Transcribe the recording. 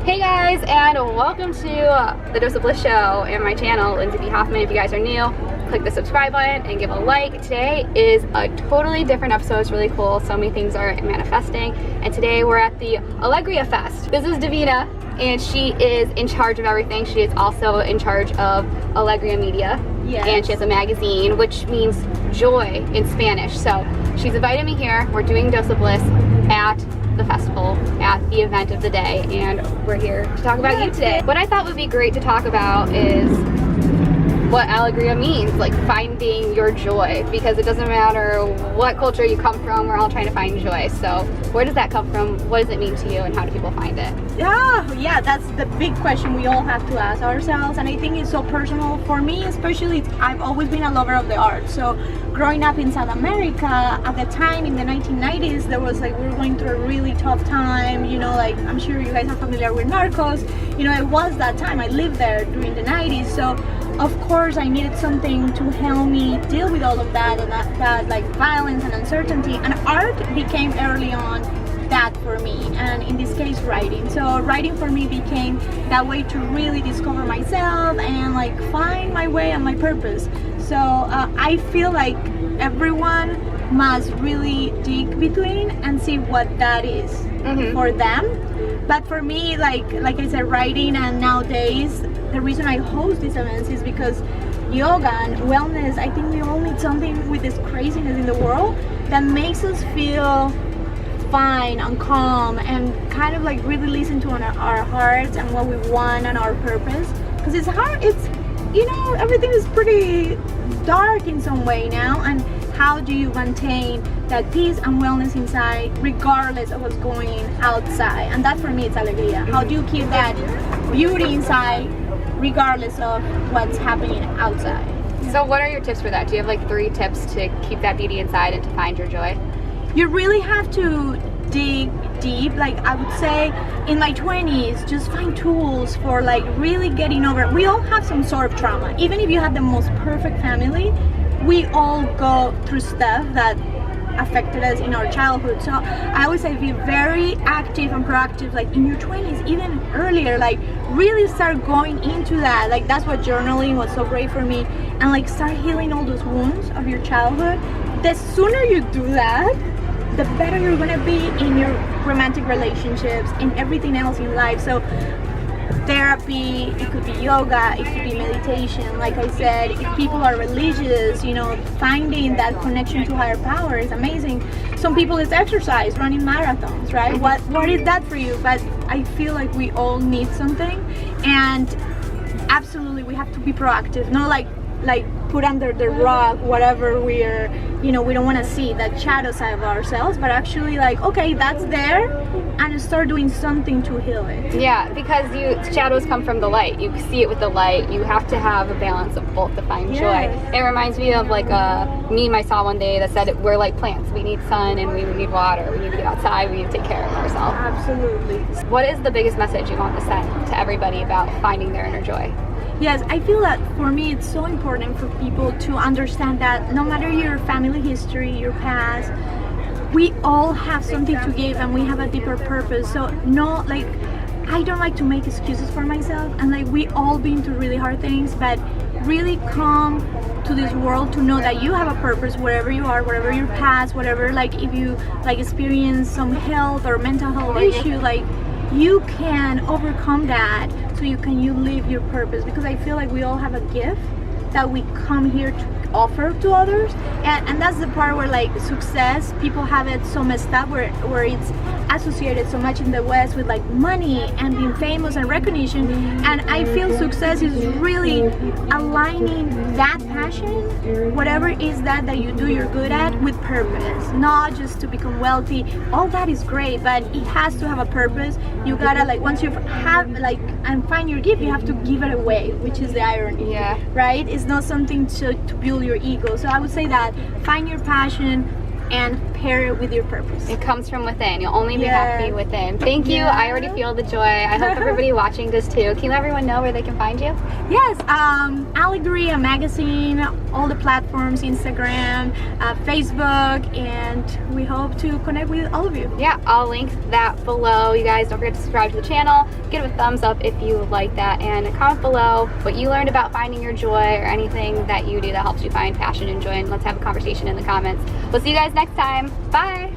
Hey guys, and welcome to the Dose of Bliss show and my channel, Lindsay Hoffman. If you guys are new, click the subscribe button and give a like. Today is a totally different episode. It's really cool. So many things are manifesting. And today we're at the Alegría Fest. This is Davina, and she is in charge of everything. She is also in charge of Alegría Media. Yes. And she has a magazine, which means joy in Spanish. So she's invited me here. We're doing Dose of Bliss at the festival, at the event of the day, and we're here to talk about you today. What I thought would be great to talk about is what Alegría means, like finding your joy, because it doesn't matter what culture you come from, we're all trying to find joy. So where does that come from? What does it mean to you, and how do people find it? Yeah, that's the big question we all have to ask ourselves, and I think it's so personal. For me especially, I've always been a lover of the arts. So growing up in South America, at the time in the 1990s, there was like, we were going through a really tough time, you know, like I'm sure you guys are familiar with Narcos. You know, it was that time. I lived there during the 90s, so of course I needed something to help me deal with all of that, and that like violence and uncertainty, and art became early on that for me, and in this case writing. So writing for me became that way to really discover myself and like find my way and my purpose. So I feel like everyone must really dig between and see what that is for them. But for me, like I said, writing, and nowadays the reason I host these events is because yoga and wellness, I think we all need something with this craziness in the world that makes us feel fine and calm and kind of like really listen to our hearts and what we want and our purpose. Because it's hard, it's, you know, everything is pretty dark in some way now, and how do you maintain that peace and wellness inside regardless of what's going outside? And that for me, it's Alegría. How do you keep that beauty inside regardless of what's happening outside? So what are your tips for that? Do you have like 3 tips to keep that beauty inside and to find your joy? You really have to dig deep. Like I would say in my 20s, just find tools for like really getting over. We all have some sort of trauma. Even if you have the most perfect family, we all go through stuff that affected us in our childhood. So I always say be very active and proactive, like in your 20s, even earlier, like really start going into that. Like that's what journaling was so great for me, and like start healing all those wounds of your childhood. The sooner you do that, the better you're gonna be in your romantic relationships, in everything else in life. So therapy, it could be yoga, it could be meditation. Like I said, if people are religious, you know, finding that connection to higher power is amazing. Some people it's exercise, running marathons, right? What is that for you? But I feel like we all need something, and absolutely we have to be proactive, not like put under the rug whatever we're, you know, we don't want to see that shadow side of ourselves, but actually like, okay, that's there, and start doing something to heal it. Yeah, because shadows come from the light. You see it with the light. You have to have a balance of both to find joy. It reminds me of like a meme I saw one day that said we're like plants. We need sun and we need water. We need to get outside. We need to take care of ourselves. Absolutely. What is the biggest message you want to send to everybody about finding their inner joy? Yes, I feel that for me it's so important for people to understand that no matter your family history, your past, we all have something to give and we have a deeper purpose. So no, like I don't like to make excuses for myself, and like we all been through really hard things, but really come to this world to know that you have a purpose wherever you are, wherever your past, whatever, like if you like experience some health or mental health issue, like you can overcome that, so you live your purpose. Because I feel like we all have a gift that we come here to offer to others, and that's the part where like success, people have it so messed up where it's associated so much in the West with like money and being famous and recognition, and I feel success is really aligning that passion, whatever it is that you do you're good at, with purpose, not just to become wealthy. All that is great, but it has to have a purpose. You gotta like, once you have like and find your gift, you have to give it away, which is the irony. Yeah. Right? It's not something to build your ego. So I would say that find your passion and pair it with your purpose. It comes from within. You'll only be happy within. Thank you. I already feel the joy. I hope everybody watching does too. Can you let everyone know where they can find you? Yes, Alegría Magazine, all the platforms, Instagram, Facebook, and we hope to connect with all of you. Yeah, I'll link that below. You guys, don't forget to subscribe to the channel. Give it a thumbs up if you like that, and comment below what you learned about finding your joy or anything that you do that helps you find passion and joy, and let's have a conversation in the comments. We'll see you guys next time. Bye.